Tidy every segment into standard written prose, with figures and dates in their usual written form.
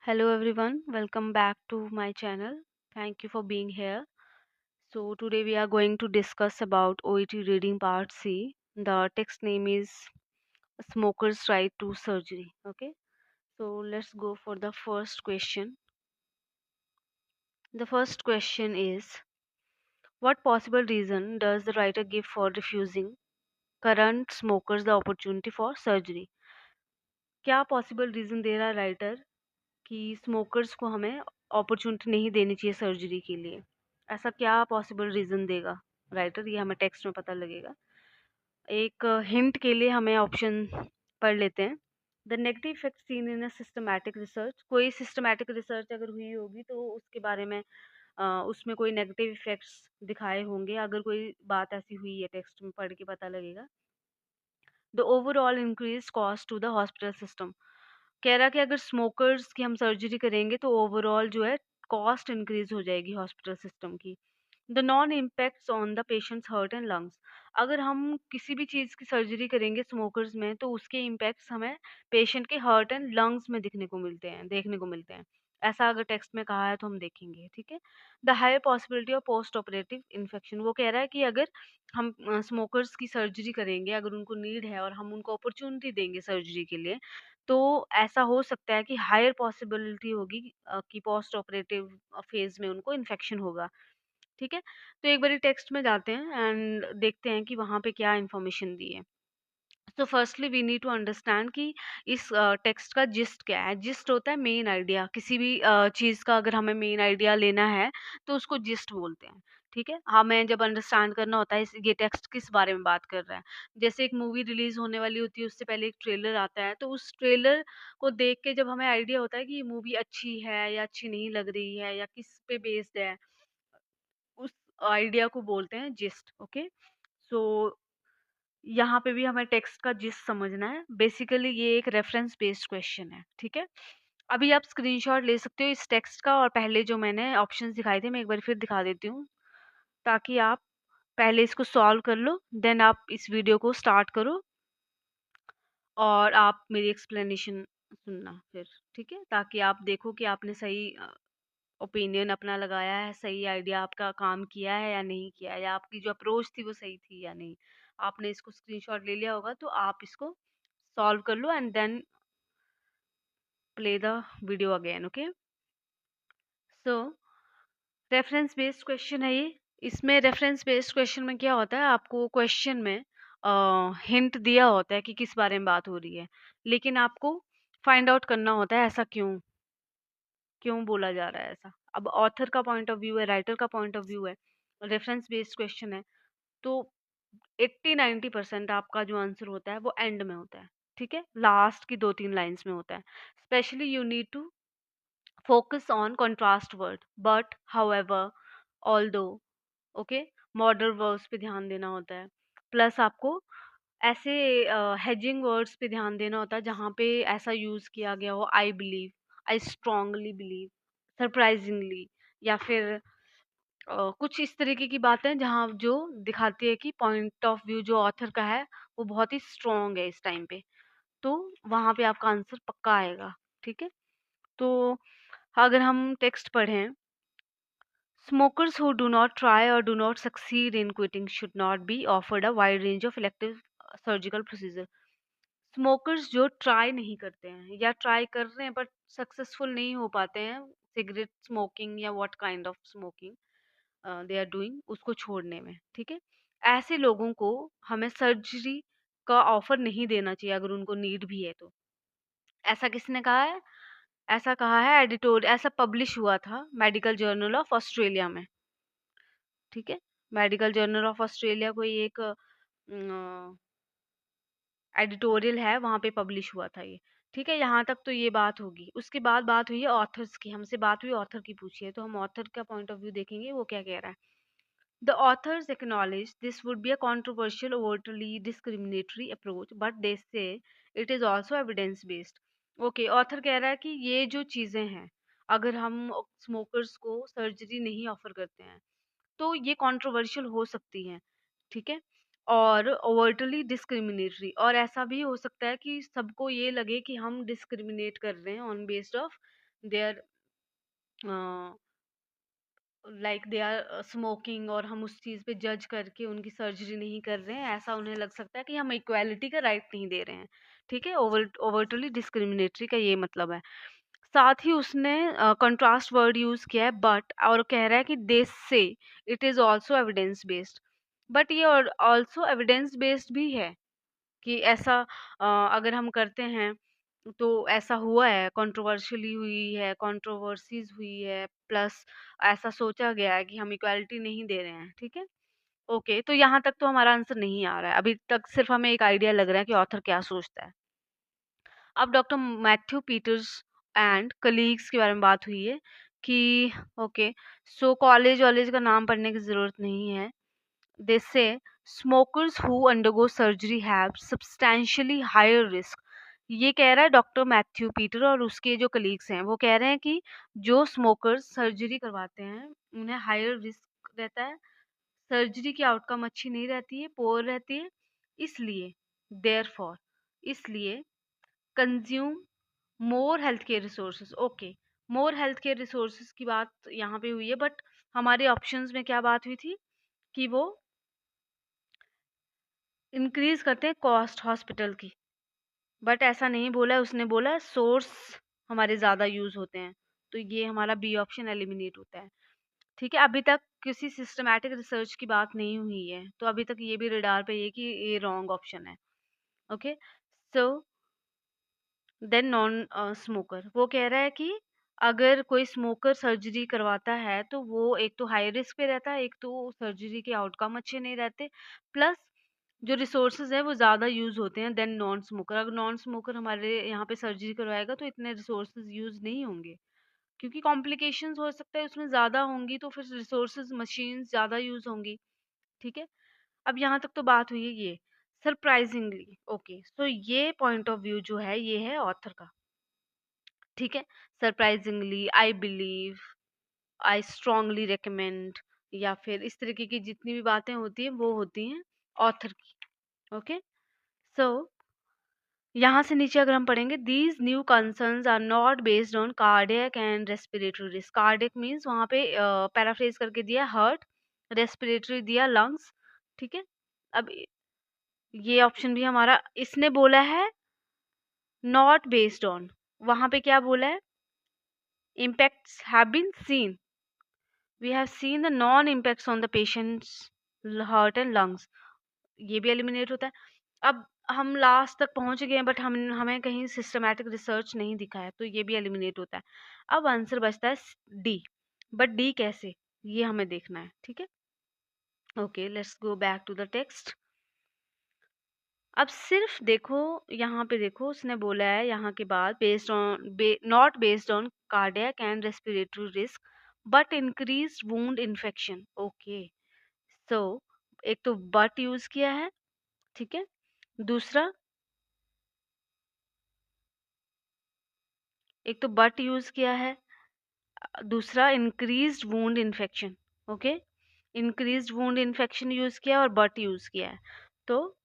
Hello everyone, welcome back to my channel. Thank you for being here. So today we are going to discuss about OET reading part C. The text name is Smoker's Right to Surgery. Okay, so let's go for the first question. The first question is, what possible reason does the writer give for refusing current smokers the opportunity for surgery? क्या possible reason दे रहा है writer कि smokers को हमें opportunity नहीं देनी चाहिए surgery के लिए? ऐसा क्या पॉसिबल रीज़न देगा राइटर, ये हमें टेक्स्ट में पता लगेगा। एक हिंट के लिए हमें ऑप्शन पढ़ लेते हैं। The negative effect seen in a systematic research, कोई सिस्टमैटिक रिसर्च अगर हुई होगी तो उसके बारे में उसमें कोई नेगेटिव इफेक्ट्स दिखाए होंगे। अगर कोई बात ऐसी हुई है टेक्स्ट में, पढ़ के पता लगेगा। The overall increase cost to the hospital system, कह रहा है कि अगर स्मोकर्स की हम सर्जरी करेंगे तो ओवरऑल जो है कॉस्ट इंक्रीज हो जाएगी हॉस्पिटल सिस्टम की। The non impacts on the patients heart and lungs, अगर हम किसी भी चीज़ की सर्जरी करेंगे स्मोकर्स में तो उसके इम्पैक्ट्स हमें पेशेंट के हार्ट एंड लंग्स में देखने को मिलते हैं। ऐसा अगर टेक्स्ट में कहा है तो हम देखेंगे, ठीक है। The higher possibility of post operative infection, वो कह रहा है कि अगर हम स्मोकर्स की सर्जरी करेंगे, अगर उनको नीड है और हम उनको अपॉर्चुनिटी देंगे सर्जरी के लिए, तो ऐसा हो सकता है कि हायर पॉसिबिलिटी होगी कि पोस्ट ऑपरेटिव फेज में उनको इन्फेक्शन होगा, ठीक है। तो एक बारी टेक्स्ट में जाते हैं एंड देखते हैं कि वहाँ पे क्या इन्फॉर्मेशन दी है। तो firstly we need to understand कि इस टेक्स्ट का जिस्ट क्या है। जिस्ट होता है मेन आइडिया, किसी भी चीज़ का अगर हमें मेन आइडिया लेना है तो उसको जिस्ट बोलते हैं, ठीक है। हमें जब अंडरस्टैंड करना होता है ये टेक्स्ट किस बारे में बात कर रहा है। जैसे एक मूवी रिलीज होने वाली होती है, उससे पहले एक ट्रेलर आता है, तो उस ट्रेलर को देख के जब हमें आइडिया होता है कि ये मूवी अच्छी है या अच्छी नहीं लग रही है या किस पे बेस्ड है, उस आइडिया को बोलते हैं जिस्ट, ओके। सो यहाँ पे भी हमें टेक्स्ट का जिस्ट समझना है। बेसिकली ये एक रेफरेंस बेस्ड क्वेश्चन है, ठीक है। अभी आप स्क्रीनशॉट ले सकते हो इस टेक्स्ट का, और पहले जो मैंने ऑप्शंस दिखाए थे मैं एक बार फिर दिखा देती हूँ, ताकि आप पहले इसको सॉल्व कर लो, देन आप इस वीडियो को स्टार्ट करो और आप मेरी एक्सप्लेनेशन सुनना फिर, ठीक है। ताकि आप देखो कि आपने सही ओपिनियन अपना लगाया है, सही आइडिया आपका काम किया है या नहीं किया है, या आपकी जो अप्रोच थी वो सही थी या नहीं। आपने इसको स्क्रीनशॉट ले लिया होगा तो आप इसको सॉल्व कर लो and then play the video again, okay. So reference based question है ये। इसमें रेफरेंस बेस्ड क्वेश्चन में क्या होता है, आपको क्वेश्चन में हिंट दिया होता है कि किस बारे में बात हो रही है, लेकिन आपको फाइंड आउट करना होता है ऐसा क्यों क्यों बोला जा रहा है ऐसा। अब ऑथर का पॉइंट ऑफ व्यू है, राइटर का पॉइंट ऑफ व्यू है, रेफरेंस बेस्ड क्वेश्चन है, तो 80-90% आपका जो आंसर होता है वो एंड में होता है, ठीक है। लास्ट की 2-3 लाइंस में होता है। Specially you need to focus on contrast word, but however, although, okay, modern verbs पे ध्यान देना होता है। प्लस आपको ऐसे हेजिंग वर्ड्स पे ध्यान देना होता है जहाँ पे ऐसा यूज किया गया हो, I believe, I strongly believe, surprisingly, या फिर कुछ इस तरीके की बातें जहाँ जो दिखाती है कि पॉइंट ऑफ व्यू जो ऑथर का है वो बहुत ही स्ट्रांग है इस टाइम पे, तो वहां पे आपका आंसर पक्का आएगा, ठीक है। तो अगर हम टेक्स्ट पढ़ें, smokers who do not try or do not succeed in quitting should not be offered a wide range of elective surgical procedure. Smokers जो ट्राई नहीं करते हैं या ट्राई कर रहे हैं बट सक्सेसफुल नहीं हो पाते हैं, सिगरेट स्मोकिंग या what kind of smoking they are doing, उसको छोड़ने में, ठीक है। ऐसे लोगों को हमें सर्जरी का ऑफर नहीं देना चाहिए अगर उनको नीड भी है तो। ऐसा किसने कहा है? ऐसा कहा है एडिटोर, ऐसा पब्लिश हुआ था मेडिकल जर्नल ऑफ ऑस्ट्रेलिया में, ठीक है। मेडिकल जर्नल ऑफ ऑस्ट्रेलिया कोई एक एडिटोरियल है, वहाँ पे पब्लिश हुआ था ये, ठीक है। यहाँ तक तो ये बात होगी। उसके बाद बात हुई है ऑथर्स की, हमसे बात हुई ऑथर की पूछी है, तो हम ऑथर का पॉइंट ऑफ व्यू देखेंगे वो क्या कह रहा है। The authors acknowledge this would be a controversial, overtly discriminatory approach, but they say it is also evidence based. Okay, author कह रहा है कि ये जो चीज़ें हैं, अगर हम स्मोकर्स को सर्जरी नहीं ऑफर करते हैं तो ये कंट्रोवर्शियल हो सकती हैं, ठीक है। और ओवर्टली डिस्क्रिमिनेटरी, और ऐसा भी हो सकता है कि सबको ये लगे कि हम डिस्क्रिमिनेट कर रहे हैं on based of they are like they are smoking, और हम उस चीज़ पे जज करके उनकी सर्जरी नहीं कर रहे हैं, ऐसा उन्हें लग सकता है कि हम इक्वालिटी का राइट नहीं दे रहे हैं। ठीक है, ओवरटली डिस्क्रिमिनेटरी का ये मतलब है। साथ ही उसने कंट्रास्ट वर्ड यूज किया है बट, और कह रहा है कि दे से it is also evidence based. But ये ऑल्सो एविडेंस बेस्ड भी है कि ऐसा अगर हम करते हैं तो ऐसा हुआ है, कंट्रोवर्शियली हुई है, कंट्रोवर्सीज हुई है, प्लस ऐसा सोचा गया है कि हम इक्वालिटी नहीं दे रहे हैं। ठीक है, ओके, तो यहाँ तक तो हमारा आंसर नहीं आ रहा है, अभी तक सिर्फ हमें एक आइडिया लग रहा है कि ऑथर क्या सोचता है। अब doctor Matthew Peters and colleagues के बारे में बात हुई है कि ओके, सो कॉलेज वॉलेज का नाम पढ़ने की ज़रूरत नहीं है। They say smokers who undergo surgery have substantially higher risk. ये कह रहा है डॉक्टर मैथ्यू पीटर और उसके जो कलीग्स हैं, वो कह रहे हैं कि जो स्मोकर्स सर्जरी करवाते हैं उन्हें हायर रिस्क रहता है, सर्जरी की आउटकम अच्छी नहीं रहती है, पोअर रहती है। इसलिए देयरफॉर, इसलिए consume more health care resources. Okay, more health care resources की बात यहाँ पे हुई है, बट हमारे ऑप्शंस में क्या बात हुई थी कि वो इंक्रीज करते हैं कॉस्ट हॉस्पिटल की, बट ऐसा नहीं बोला है, उसने बोला सोर्स हमारे ज़्यादा यूज होते हैं। तो ये हमारा बी ऑप्शन एलिमिनेट होता है। ठीक है, अभी तक किसी सिस्टमैटिक रिसर्च की बात नहीं हुई है, तो अभी तक ये भी रडार पे ये कि ये रॉन्ग ऑप्शन है। Okay, so then non smoker, वो कह रहा है कि अगर कोई स्मोकर सर्जरी करवाता है तो वो एक तो हाई रिस्क पे रहता है, एक तो सर्जरी के आउटकम अच्छे नहीं रहते, प्लस जो रिसोर्सेज है वो ज़्यादा यूज होते हैं देन नॉन स्मोकर। अगर नॉन स्मोकर हमारे यहाँ पे सर्जरी करवाएगा तो इतने रिसोर्सेज यूज नहीं होंगे, क्योंकि कॉम्प्लिकेशंस हो सकता है उसमें ज़्यादा होंगी, तो फिर रिसोर्सेज मशीन ज़्यादा यूज होंगी। ठीक है, अब यहाँ तक तो बात हुई है ये सरप्राइजिंगली। ओके, सो ये पॉइंट ऑफ व्यू जो है ये है ऑथर का। ठीक है, surprisingly, I believe, I strongly recommend, या फिर इस तरीके की जितनी भी बातें होती हैं वो होती हैं ऑथर की। ओके, सो यहाँ से नीचे अगर हम पढ़ेंगे, these new concerns are not based on cardiac and respiratory risk. Cardiac means वहाँ पे पैराफ्रेज करके दिया हार्ट, रेस्पिरेटरी दिया लंग्स। ठीक है, अब ये ऑप्शन भी हमारा, इसने बोला है नॉट बेस्ड ऑन, वहाँ पे क्या बोला है, impacts have been seen, we have seen the non impacts on the patient's heart and lungs। ये भी एलिमिनेट होता है। अब हम लास्ट तक पहुंच गए हैं, बट हमें कहीं सिस्टमैटिक रिसर्च नहीं दिखा है, तो ये भी एलिमिनेट होता है। अब आंसर बचता है डी, बट डी कैसे, ये हमें देखना है। ठीक है, okay, let's go back to the text. अब सिर्फ देखो, यहाँ पे देखो उसने बोला है यहाँ के बाद based on not based on cardiac and respiratory risk but increase wound infection. Okay, so एक तो बट यूज किया है, ठीक है, दूसरा, एक तो बट यूज किया है, दूसरा increase wound infection. Okay, increase wound infection use किया और बट यूज किया है, तो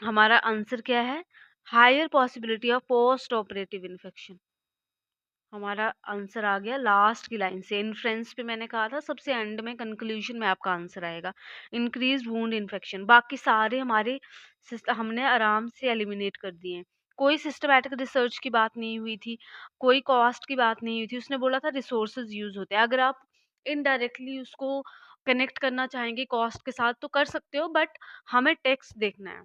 हमारा आंसर क्या है, higher possibility of post operative infection. हमारा आंसर आ गया लास्ट की लाइन से। इन्फ्रेंस पे मैंने कहा था सबसे एंड में कंक्लूजन में आपका आंसर आएगा, इंक्रीज वुंड इन्फेक्शन। बाकी सारे हमारे हमने आराम से एलिमिनेट कर दिए हैं। कोई सिस्टमैटिक रिसर्च की बात नहीं हुई थी, कोई कॉस्ट की बात नहीं हुई थी, उसने बोला था रिसोर्सेज यूज होते हैं। अगर आप इनडायरेक्टली उसको कनेक्ट करना चाहेंगे कॉस्ट के साथ तो कर सकते हो, बट हमें टेक्स्ट देखना है।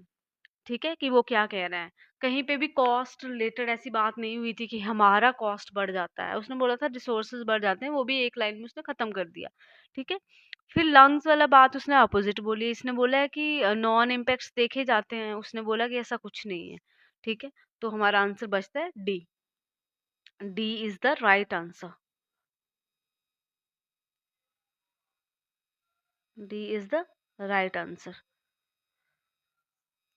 ठीक है, कि वो क्या कह रहा है। कहीं पे भी कॉस्ट रिलेटेड ऐसी बात नहीं हुई थी कि हमारा कॉस्ट बढ़ जाता है, उसने बोला था रिसोर्सेज बढ़ जाते हैं, वो भी एक लाइन में उसने खत्म कर दिया। ठीक है, फिर लंग्स वाला बात उसने अपोजिट बोली, इसने बोला है कि नॉन इम्पैक्ट्स देखे जाते हैं, उसने बोला कि ऐसा कुछ नहीं है। ठीक है, तो हमारा आंसर बचता है D, D is the right answer, D is the right answer.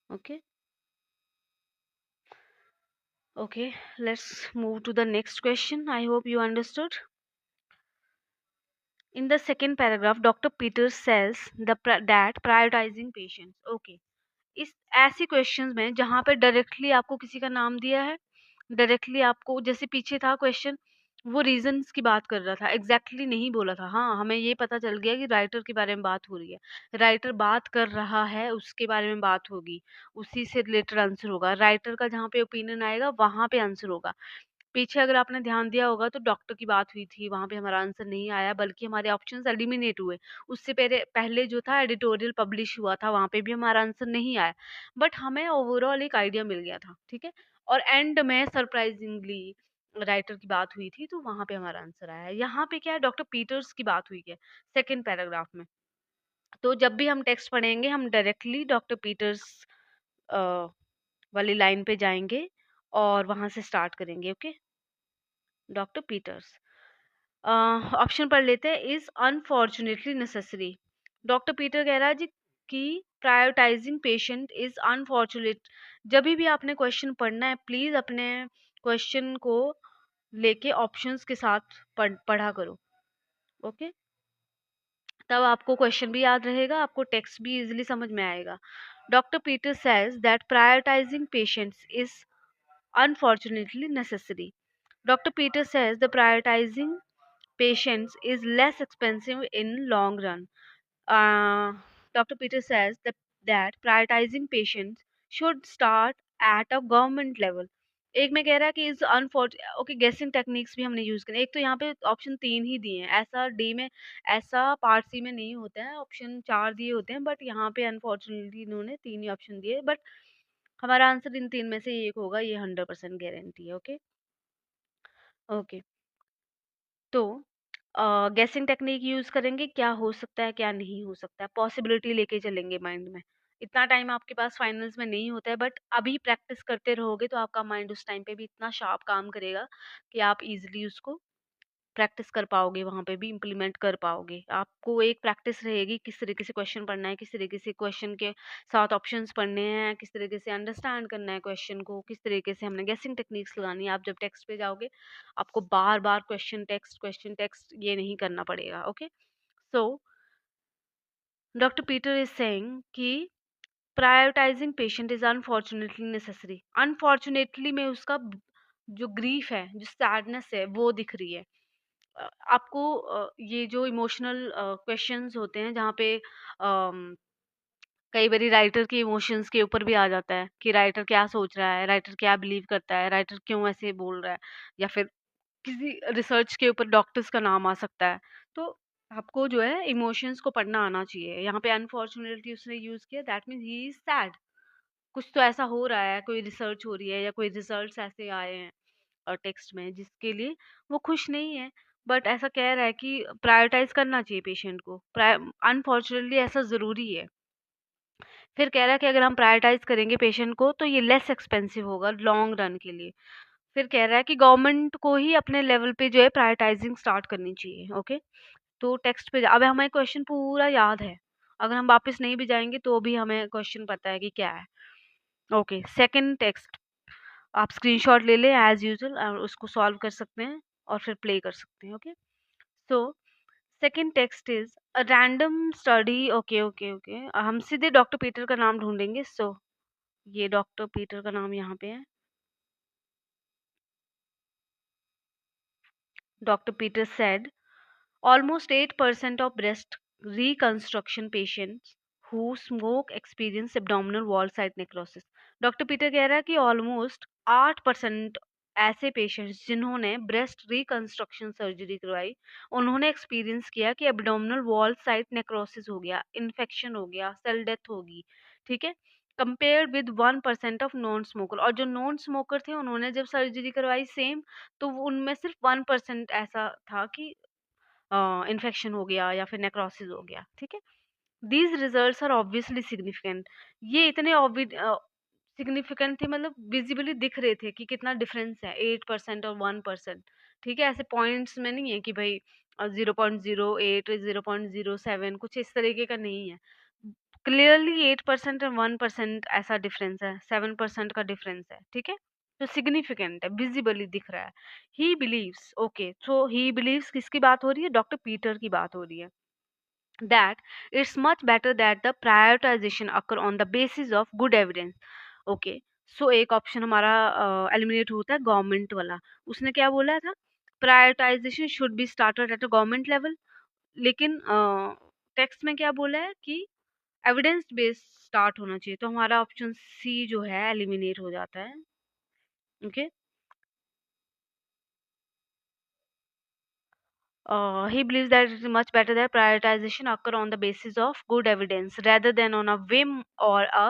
Okay, okay, let's move to the next question. I hope you understood. In the second paragraph, Dr. Peters says that prioritizing patients. Okay, इस ऐसी questions में जहाँ पे directly आपको किसी का नाम दिया है, डायरेक्टली आपको, जैसे पीछे था क्वेश्चन वो रीज़न्स की बात कर रहा था, एग्ज़ैक्टली नहीं बोला था। हाँ, हमें ये पता चल गया कि राइटर के बारे में बात हो रही है। राइटर बात कर रहा है, उसके बारे में बात होगी, उसी से रिलेटेड आंसर होगा। राइटर का जहाँ पे ओपिनियन आएगा, वहाँ पे आंसर होगा। पीछे अगर आपने ध्यान दिया होगा तो डॉक्टर की बात हुई थी, वहाँ पे हमारा आंसर नहीं आया बल्कि हमारे ऑप्शंस एलिमिनेट हुए। उससे पहले पहले जो था एडिटोरियल पब्लिश हुआ था, वहाँ पे भी हमारा आंसर नहीं आया। बट हमें ओवरऑल एक आइडिया मिल गया था, ठीक है? और एंड में सरप्राइजिंगली राइटर की बात हुई थी, तो वहाँ पे हमारा आंसर आया है। यहाँ पे क्या है, डॉक्टर पीटर्स की बात हुई है, सेकंड पैराग्राफ में। तो जब भी हम टेक्स्ट पढ़ेंगे, हम डायरेक्टली डॉक्टर पीटर्स अ, वाली लाइन पे जाएँगे और वहाँ से स्टार्ट करेंगे, ओके? Doctor Peters. ऑप्शन पढ़ लेते हैं, is unfortunately necessary. Doctor Peter कह रहा है जी कि प्रायोरिटाइजिंग पेशेंट इज अनफॉर्चुनेट। जब भी आपने क्वेश्चन पढ़ना है, प्लीज अपने क्वेश्चन को लेके ऑप्शंस के साथ पढ़ा करो, ओके? तब आपको क्वेश्चन भी याद रहेगा, आपको टेक्स्ट भी इजीली समझ में आएगा। Doctor Peter says that prioritising patients is unfortunately necessary. Dr. Peter says the prioritizing patients is less expensive in long run. Dr. Peter says that prioritizing patients should start at a government level. एक में कह रहा है कि is unfortunate, okay, गेसिंग techniques भी हमने use करें। एक तो यहाँ पे ऑप्शन 3 ही दिए हैं, ऐसा डी में, ऐसा पार्ट सी में नहीं होता है, ऑप्शन 4 दिए होते हैं, बट यहाँ पे अनफॉर्चुनेटली इन्होंने 3 ही ऑप्शन दिए। बट हमारा आंसर इन 3 में से एक होगा, ये 100% गारंटी है, ओके? ओके, तो गेसिंग टेक्निक यूज करेंगे, क्या हो सकता है क्या नहीं हो सकता है, पॉसिबिलिटी लेके चलेंगे माइंड में। इतना टाइम आपके पास फाइनल्स में नहीं होता है, बट अभी प्रैक्टिस करते रहोगे तो आपका माइंड उस टाइम पे भी इतना शार्प काम करेगा कि आप इजीली उसको प्रैक्टिस कर पाओगे, वहाँ पे भी इम्प्लीमेंट कर पाओगे। आपको एक प्रैक्टिस रहेगी किस तरीके से क्वेश्चन पढ़ना है, किस तरीके से क्वेश्चन के साथ ऑप्शंस पढ़ने हैं, किस तरीके से अंडरस्टैंड करना है क्वेश्चन को, किस तरीके से हमने गेसिंग टेक्निक्स लगानी है। आप जब टेक्स्ट पे जाओगे, आपको बार बार क्वेश्चन टेक्स्ट ये नहीं करना पड़ेगा, okay? So doctor Peter is saying कि prioritising patient is unfortunately necessary. Unfortunately में उसका जो ग्रीफ है, जो सैडनेस है, वो दिख रही है। आपको ये जो इमोशनल क्वेश्चंस होते हैं जहाँ पे कई बारी राइटर के इमोशंस के ऊपर भी आ जाता है कि राइटर क्या सोच रहा है, राइटर क्या बिलीव करता है, राइटर क्यों ऐसे बोल रहा है, या फिर किसी रिसर्च के ऊपर डॉक्टर्स का नाम आ सकता है। तो आपको जो है इमोशंस को पढ़ना आना चाहिए। यहाँ पे अनफॉर्चुनेटली उसने यूज किया, that means he is sad. कुछ तो ऐसा हो रहा है, कोई रिसर्च हो रही है या कोई रिजल्ट्स ऐसे आए हैं टेक्स्ट में जिसके लिए वो खुश नहीं है, बट ऐसा कह रहा है कि प्रायोरिटाइज करना चाहिए पेशेंट को। अनफॉर्चुनेटली ऐसा ज़रूरी है। फिर कह रहा है कि अगर हम प्रायोरिटाइज करेंगे पेशेंट को तो ये लेस एक्सपेंसिव होगा लॉन्ग रन के लिए। फिर कह रहा है कि गवर्नमेंट को ही अपने लेवल पे जो है प्रायोरिटाइजिंग स्टार्ट करनी चाहिए, ओके? तो टेक्स्ट पे अब हमें क्वेश्चन पूरा याद है, अगर हम वापस नहीं भी जाएंगे तो भी हमें क्वेश्चन पता है कि क्या है, ओके? सेकंड टेक्स्ट आप स्क्रीनशॉट ले लें एज यूजुअल और उसको सॉल्व कर सकते हैं और फिर प्ले कर सकते हैं, okay? So second text is a random study, okay okay okay, हम सीधे डॉक्टर पीटर का नाम ढूंढेंगे। सो ये डॉक्टर पीटर का नाम यहाँ पे है। Doctor Peter said almost 8% of breast reconstruction patients who smoke experience abdominal wall site necrosis। Doctor Peter कह रहा है कि ऑलमोस्ट 8% ऐसे पेशेंट्स जिन्होंने ब्रेस्ट रिकंस्ट्रक्शन सर्जरी करवाई, उन्होंने एक्सपीरियंस किया कि एब्डोमिनल वॉल साइट नेक्रोसिस हो गया, इन्फेक्शन हो गया, सेल डेथ होगी, ठीक है? Compare with 1% of non smoker. और जो नॉन स्मोकर थे उन्होंने जब सर्जरी करवाई सेम, तो उनमें सिर्फ 1% ऐसा था कि इन्फेक्शन हो गया या फिर नेक्रोसिस हो गया, ठीक है? These results are obviously significant. ये इतने सिग्निफिकेंट थे, मतलब विजिबली दिख रहे थे कि कितना डिफरेंस है 8% और 1%, ठीक है? ऐसे पॉइंट्स में नहीं है कि भाई 0.08 0.07 कुछ इस तरीके का नहीं है। क्लियरली 8% और 1% ऐसा डिफरेंस है, 7% का डिफरेंस है, ठीक है? तो सिग्निफिकेंट है, विजिबली दिख रहा है। He believes, okay, so he believes किसकी बात हो रही है? डॉक्टर पीटर की बात हो रही है। That it's much better that the prioritization occur on the basis of good evidence, okay? So एक ऑप्शन हमारा एलिमिनेट होता है, गवर्नमेंट वाला। उसने क्या बोला था? Prioritisation should be started at a government level, लेकिन टेक्स्ट में क्या बोला है कि एविडेंस बेस्ड स्टार्ट होना चाहिए, तो हमारा ऑप्शन सी जो है एलिमिनेट हो जाता है। Okay, he believes that it is much better that prioritization occur on the basis of good evidence rather than on a whim or a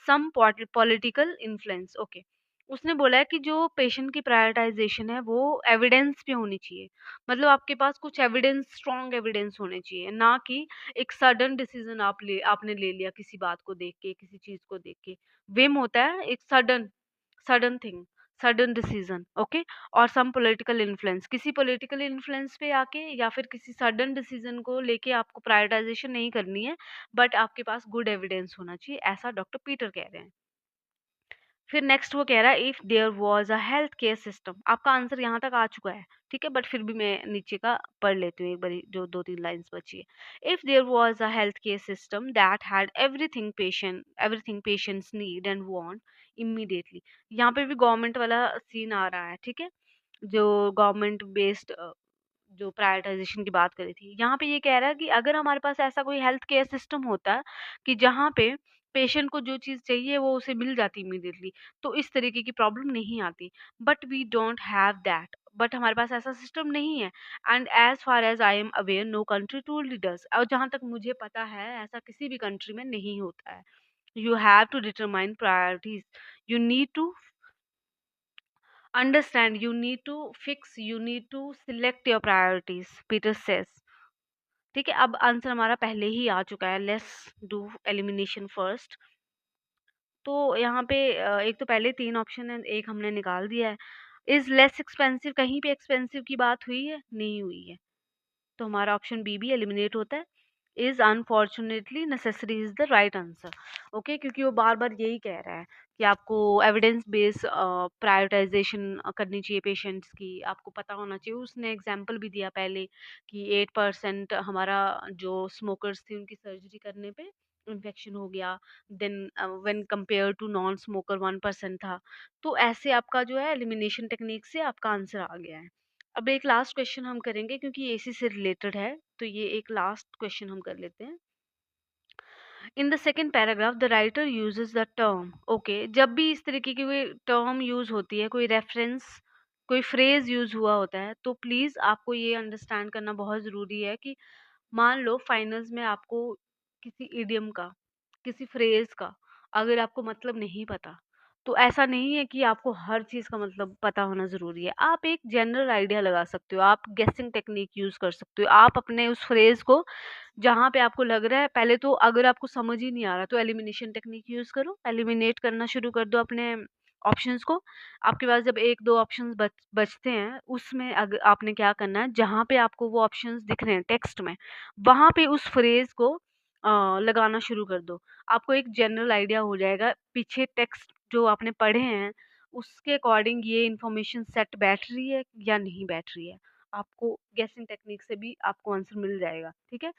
some political influence. Okay, उसने बोला है कि जो पेशेंट की प्रायोरिटाइजेशन है वो एविडेंस पे होनी चाहिए, मतलब आपके पास कुछ एविडेंस, स्ट्रॉन्ग एविडेंस होने चाहिए, ना कि एक सडन डिसीजन आपने ले लिया किसी बात को देख के, किसी चीज को देख के। विम होता है एक sudden sudden thing, sudden decision. Okay, और सम पॉलिटिकल इन्फ्लुएंस, किसी पॉलिटिकल इन्फ्लुएंस पे आके या फिर किसी सडन डिसीजन को लेके आपको प्रायोरिटाइजेशन नहीं करनी है, बट आपके पास गुड एविडेंस होना चाहिए, ऐसा डॉक्टर पीटर कह रहे हैं। फिर नेक्स्ट वो कह रहा है if there was a health care system, आपका आंसर यहाँ तक आ चुका है, ठीक है, बट फिर भी मैं नीचे का पढ़ लेती हूँ एक बारी, जो 2-3 लाइंस बची है। If there was a health care system that had everything patients need and want immediately, यहाँ पे भी गवर्नमेंट वाला सीन आ रहा है, ठीक है, जो गवर्नमेंट बेस्ड जो प्रायोरिटाइजेशन की बात करी थी, यहाँ पे ये कह रहा है कि अगर हमारे पास ऐसा कोई हेल्थ केयर सिस्टम होता कि जहाँ पे पेशेंट को जो चीज़ चाहिए वो उसे मिल जाती इमीडिएटली, तो इस तरीके की प्रॉब्लम नहीं आती, but we don't have that, but हमारे पास ऐसा सिस्टम नहीं है, and as far as I am aware no country truly does, और जहाँ तक मुझे पता है ऐसा किसी भी कंट्री में नहीं होता है। You have to determine priorities, you need to understand, you need to fix, you need to select your priorities, Peter says। ठीक है, अब आंसर हमारा पहले ही आ चुका है, लेट्स डू एलिमिनेशन फर्स्ट। तो यहाँ पे एक तो पहले 3 ऑप्शन है, एक हमने निकाल दिया है। इज लेस एक्सपेंसिव, कहीं पे एक्सपेंसिव की बात हुई है? नहीं हुई है, तो हमारा ऑप्शन बी भी एलिमिनेट होता है। Is unfortunately necessary is the right answer. Okay, क्योंकि वो बार बार यही कह रहा है कि आपको एविडेंस बेस प्रायोरिटाइजेशन करनी चाहिए पेशेंट्स की, आपको पता होना चाहिए। उसने एग्जाम्पल भी दिया पहले कि 8% हमारा जो स्मोकर्स थे उनकी सर्जरी करने पे इन्फेक्शन हो गया, then when compare to non smoker 1% था। तो ऐसे आपका जो है एलिमिनेशन टेक्निक से आपका आंसर आ गया है। अब एक लास्ट क्वेश्चन हम करेंगे क्योंकि ये इसी से रिलेटेड है, तो ये एक लास्ट क्वेश्चन हम कर लेते हैं। In the second paragraph the writer uses the term, okay, जब भी इस तरीके की कोई टर्म यूज होती है, कोई रेफरेंस, कोई फ्रेज यूज हुआ होता है, तो प्लीज आपको ये अंडरस्टैंड करना बहुत जरूरी है कि मान लो फाइनल्स में आपको किसी इडियम का, किसी फ्रेज का अगर आपको मतलब नहीं पता, तो ऐसा नहीं है कि आपको हर चीज का मतलब पता होना जरूरी है। आप एक जनरल आइडिया लगा सकते हो, आप गेसिंग टेक्निक यूज कर सकते हो, आप अपने उस फ्रेज को जहाँ पे आपको लग रहा है, पहले तो अगर आपको समझ ही नहीं आ रहा तो एलिमिनेशन टेक्निक यूज करो, एलिमिनेट करना शुरू कर दो अपने ऑप्शंस को। आपके पास जब 1-2 ऑप्शंस बचते हैं, उसमें आपने क्या करना है, जहाँ पे आपको वो ऑप्शंस दिख रहे हैं टेक्स्ट में, वहाँ पे उस फ्रेज को लगाना शुरू कर दो। आपको एक जनरल आइडिया हो जाएगा, पीछे टेक्स्ट जो आपने पढ़े हैं उसके अकॉर्डिंग ये इन्फॉर्मेशन सेट बैठ रही है या नहीं बैठ रही है। आपको गेसिंग टेक्निक से भी आपको आंसर मिल जाएगा, ठीक है।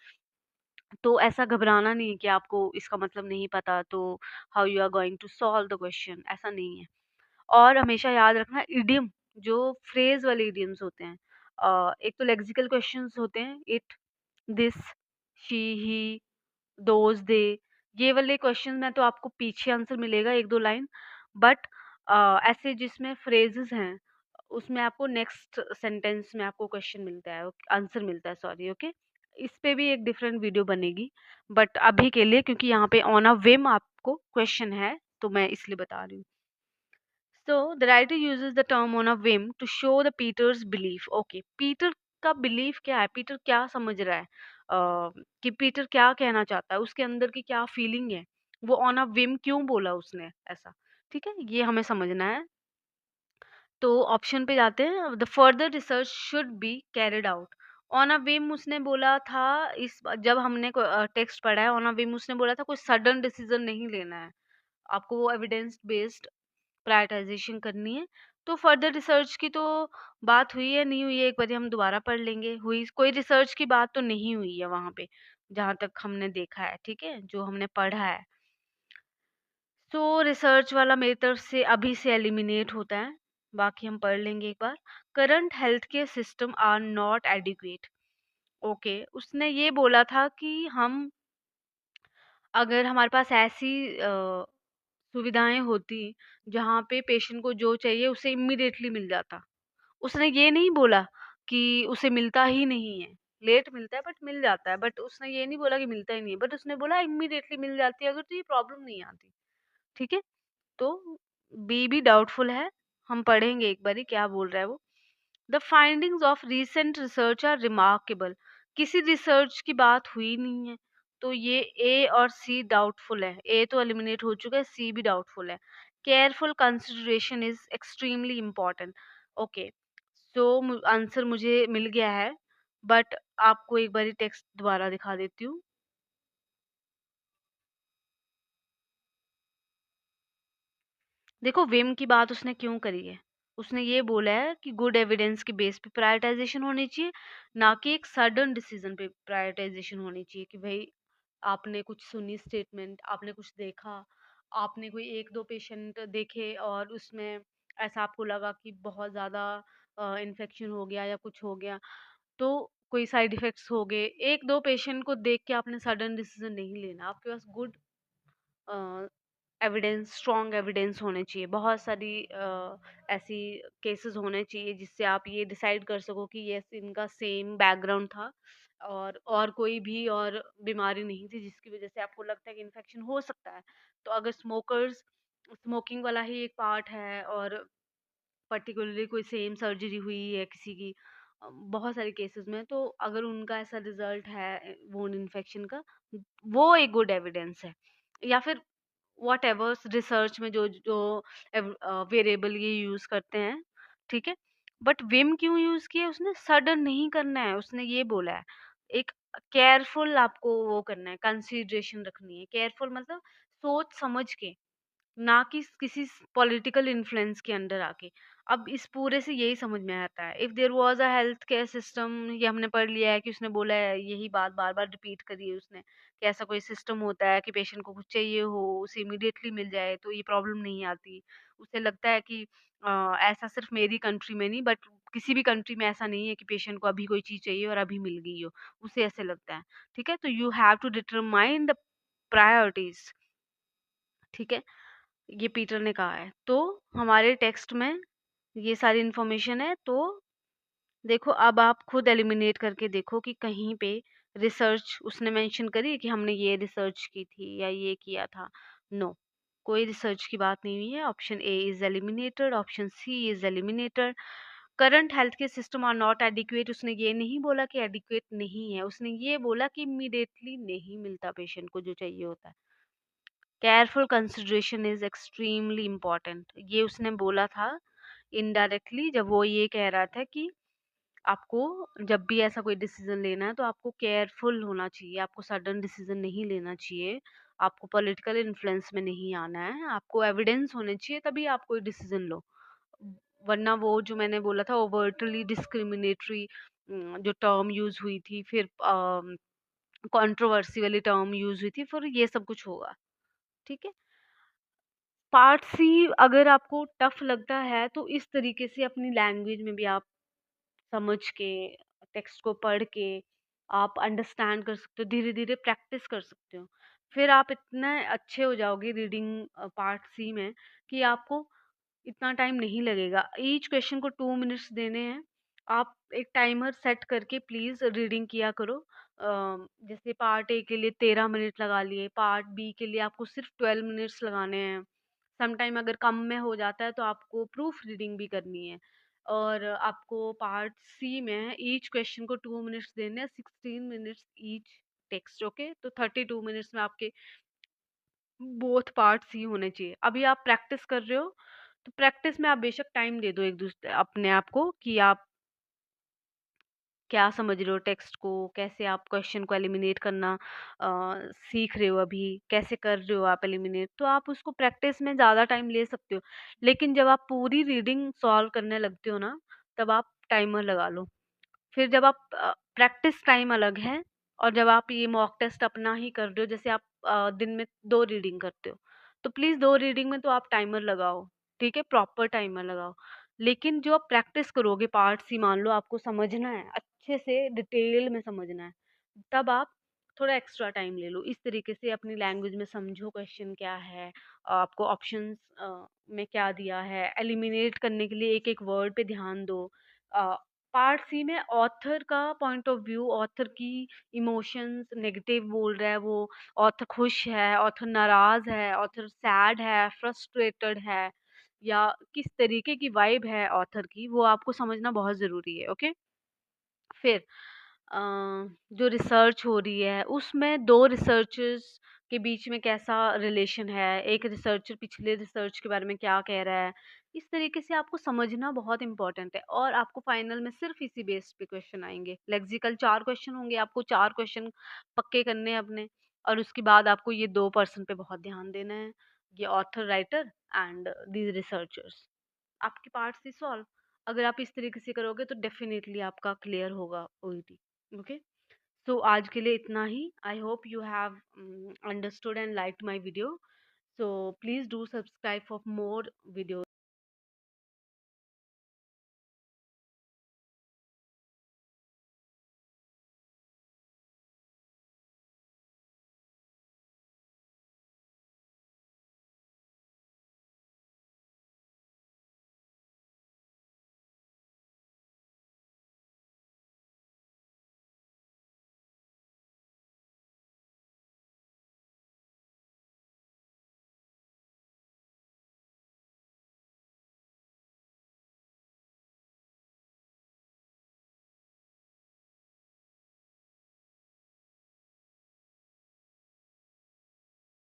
तो ऐसा घबराना नहीं है कि आपको इसका मतलब नहीं पता, तो how you are going to solve the question, ऐसा नहीं है। और हमेशा याद रखना इडियम, जो फ्रेज वाले इडियम्स होते हैं, एक तो लेक्सिकल क्वेश्चंस होते हैं, it, this, she, he, those, they, ये वाले क्वेश्चन में तो आपको पीछे आंसर मिलेगा 1-2 लाइन, बट ऐसे जिसमें फ्रेजेस हैं उसमें आपको नेक्स्ट सेंटेंस में आपको क्वेश्चन मिलता है, आंसर मिलता है, सॉरी। ओके, इस पे भी एक डिफरेंट वीडियो बनेगी, बट अभी के लिए क्योंकि यहाँ पे ऑन अ विम आपको क्वेश्चन है, तो मैं इसलिए बता रही हूँ। So the writer uses the term on a whim to show the Peter's belief. Okay, Peter का बिलीफ क्या है, पीटर क्या समझ रहा है, कि पीटर क्या कहना चाहता है, उसके अंदर की क्या फीलिंग है, वो ऑन अ whim क्यों बोला उसने ऐसा, ठीक है, ये हमें समझना है। तो ऑप्शन पे जाते हैं, the further research should be carried out. On a whim उसने बोला था, जब हमने टेक्स्ट पढ़ा है, ऑन अ whim उसने बोला था कोई सडन डिसीजन नहीं लेना है, आपको वो एविडेंस बेस्ड प्रायोरिटाइजेशन करनी है। तो फर्दर रिसर्च की तो बात हुई है नहीं हुई है, एक बार हम दोबारा पढ़ लेंगे, हुई कोई रिसर्च की बात तो नहीं हुई है वहां पे, जहां तक हमने देखा है, ठीक है, जो हमने पढ़ा है। तो रिसर्च वाला मेरी तरफ से अभी से एलिमिनेट होता है। बाकी हम पढ़ लेंगे एक बार। Current health care system are not adequate. Okay, उसने ये बोला था कि हम अगर हमारे पास ऐसी सुविधाएं होती जहाँ पे पेशेंट को जो चाहिए उसे इम्मीडिएटली मिल जाता। उसने ये नहीं बोला कि उसे मिलता ही नहीं है, लेट मिलता है बट मिल जाता है, बट उसने ये नहीं बोला कि मिलता ही नहीं है, बट उसने बोला इम्मीडिएटली मिल जाती है अगर तो ये प्रॉब्लम नहीं आती। ठीक है, तो बी भी डाउटफुल है। हम पढ़ेंगे एक बारी क्या बोल रहा है वो। The findings of recent research are remarkable. किसी रिसर्च की बात हुई नहीं है, तो ये ए और सी डाउटफुल है। ए तो एलिमिनेट हो चुका है, सी भी डाउटफुल है। Careful consideration is extremely important. Okay, so answer मुझे मिल गया है, बट आपको एक बारी टेक्स्ट दोबारा दिखा देती हूँ। देखो विम की बात उसने क्यों करी है। उसने ये बोला है कि गुड एविडेंस के बेस पे प्रायोरिटाइजेशन होनी चाहिए, ना कि एक सडन डिसीजन पे प्रायोरिटाइजेशन होनी चाहिए कि भाई आपने कुछ सुनी स्टेटमेंट, आपने कुछ देखा, आपने कोई एक दो पेशेंट देखे और उसमें ऐसा आपको लगा कि बहुत ज़्यादा इन्फेक्शन हो गया या कुछ हो गया, तो कोई साइड इफेक्ट्स हो गए, एक दो पेशेंट को देख के आपने सडन डिसीजन नहीं लेना। आपके पास गुड एविडेंस, स्ट्रॉन्ग एविडेंस होने चाहिए, बहुत सारी ऐसी केसेस होने चाहिए जिससे आप ये डिसाइड कर सको कि यस इनका सेम बैकग्राउंड था और कोई भी और बीमारी नहीं थी जिसकी वजह से आपको लगता है कि इन्फेक्शन हो सकता है। तो अगर स्मोकिंग वाला ही एक पार्ट है और पर्टिकुलरली कोई सेम सर्जरी हुई है किसी की, बहुत सारे केसेस में, तो अगर उनका ऐसा रिजल्ट है वोंड इन्फेक्शन का, वो एक गुड एविडेंस है। या फिर वॉट एवर रिसर्च में जो जो वेरिएबल ये यूज करते हैं, ठीक है। बट विम क्यों यूज किया उसने? सडन नहीं करना है, उसने ये बोला है। एक केयरफुल आपको वो करना है, कंसिडरेशन रखनी है। केयरफुल मतलब सोच समझ के, ना कि किसी पॉलिटिकल इन्फ्लुएंस के अंडर आके। अब इस पूरे से यही समझ में आता है, if there was a health care system, ये हमने पढ़ लिया है कि उसने बोला है, यही बात बार बार रिपीट करी है उसने कि ऐसा कोई सिस्टम होता है कि पेशेंट को कुछ चाहिए हो उसे इमीडिएटली मिल जाए तो ये प्रॉब्लम नहीं आती। उसे लगता है कि ऐसा सिर्फ मेरी कंट्री में नहीं बट किसी भी कंट्री में ऐसा नहीं है कि पेशेंट को अभी कोई चीज चाहिए और अभी मिल गई हो, उसे ऐसे लगता है। ठीक है, तो you have to determine the priorities. ठीक है, ये पीटर ने कहा है। तो हमारे टेक्स्ट में ये सारी इन्फॉर्मेशन है। तो देखो अब आप खुद एलिमिनेट करके देखो कि कहीं पे रिसर्च उसने मेंशन करी है कि हमने ये रिसर्च की थी या ये किया था। नो, कोई रिसर्च की बात नहीं हुई है। Option A is eliminated, option C is eliminated. Current health care system are not adequate, उसने ये नहीं बोला कि एडिक्वेट नहीं है, उसने ये बोला कि इमीडिएटली नहीं मिलता पेशेंट को जो चाहिए होता है। Careful consideration is extremely important, ये उसने बोला था इनडायरेक्टली, जब वो ये कह रहा था कि आपको जब भी ऐसा कोई डिसीजन लेना है तो आपको केयरफुल होना चाहिए, आपको सडन डिसीजन नहीं लेना चाहिए, आपको पॉलिटिकल इन्फ्लुएंस में नहीं आना है, आपको एविडेंस होने चाहिए तभी आप कोई डिसीजन लो। वरना वो जो मैंने बोला था ओवर्टली डिस्क्रिमिनेटरी जो टर्म यूज हुई थी, फिर कंट्रोवर्सी वाली टर्म यूज हुई थी, फिर ये सब कुछ होगा। ठीक है, पार्ट सी अगर आपको टफ लगता है तो इस तरीके से अपनी लैंग्वेज में भी आप समझ के, टेक्स्ट को पढ़ के आप अंडरस्टैंड कर सकते हो, धीरे धीरे प्रैक्टिस कर सकते हो। फिर आप इतने अच्छे हो जाओगे रीडिंग पार्ट सी में कि आपको इतना टाइम नहीं लगेगा। ईच क्वेश्चन को 2 मिनट्स देने हैं। आप एक टाइमर सेट करके प्लीज रीडिंग किया करो। जैसे पार्ट ए के लिए 13 मिनट लगा लिए, पार्ट बी के लिए आपको सिर्फ 12 मिनट्स लगाने हैं। समटाइम अगर कम में हो जाता है तो आपको प्रूफ रीडिंग भी करनी है। और आपको पार्ट सी में ईच क्वेश्चन को 2 मिनट्स देने हैं, 16 मिनट्स ईच टेक्स्ट। ओके, तो 32 मिनट्स में आपके बोथ पार्ट्स ही होने चाहिए। अभी आप प्रैक्टिस कर रहे हो तो प्रैक्टिस में आप बेशक टाइम दे दो एक दूसरे अपने आप को कि आप क्या समझ रहे हो टेक्स्ट को, कैसे आप क्वेश्चन को एलिमिनेट करना सीख रहे हो, अभी कैसे कर रहे हो आप एलिमिनेट, तो आप उसको प्रैक्टिस में ज़्यादा टाइम ले सकते हो। लेकिन जब आप पूरी रीडिंग सॉल्व करने लगते हो ना, तब आप टाइमर लगा लो। फिर जब आप प्रैक्टिस टाइम अलग है, और जब आप ये मॉक टेस्ट अपना ही कर रहे हो, जैसे आप दिन में 2 रीडिंग करते हो, तो प्लीज़ 2 रीडिंग में तो आप टाइमर लगाओ। ठीक है, प्रॉपर टाइमर लगाओ। लेकिन जो आप प्रैक्टिस करोगे पार्ट सी, मान लो आपको समझना है, अच्छे से डिटेल में समझना है, तब आप थोड़ा एक्स्ट्रा टाइम ले लो। इस तरीके से अपनी लैंग्वेज में समझो क्वेश्चन क्या है, आपको ऑप्शंस में क्या दिया है, एलिमिनेट करने के लिए एक-एक वर्ड पे ध्यान दो। अ, पार्ट सी में ऑथर का पॉइंट ऑफ व्यू, ऑथर की इमोशंस, नेगेटिव बोल रहा है वो, ऑथर खुश है, ऑथर नाराज़ है, ऑथर सैड है, फ्रस्ट्रेटेड है, या किस तरीके की वाइब है ऑथर की, वो आपको समझना बहुत ज़रूरी है, ओके? फिर अ, जो रिसर्च हो रही है उसमें 2 रिसर्चर्स के बीच में कैसा रिलेशन है, एक रिसर्चर पिछले रिसर्च के बारे में क्या कह रहा है, इस तरीके से आपको समझना बहुत इम्पोर्टेंट है। और आपको फाइनल में सिर्फ इसी बेस पे क्वेश्चन आएँगे। लेक्सिकल 4 क्वेश्चन होंगे, आपको 4 क्वेश्चन पक्के करने हैं अपने, और उसके बाद आपको ये 2 पर्सन पे बहुत ध्यान देना है, ये author, writer and these researchers. आपके पार्ट्स ही सॉल्व। अगर आप इस तरीके से करोगे तो डेफिनेटली आपका क्लियर होगा ओईटी। ओके, सो आज के लिए इतना ही। I hope you have understood and liked my video, so please do subscribe for more video.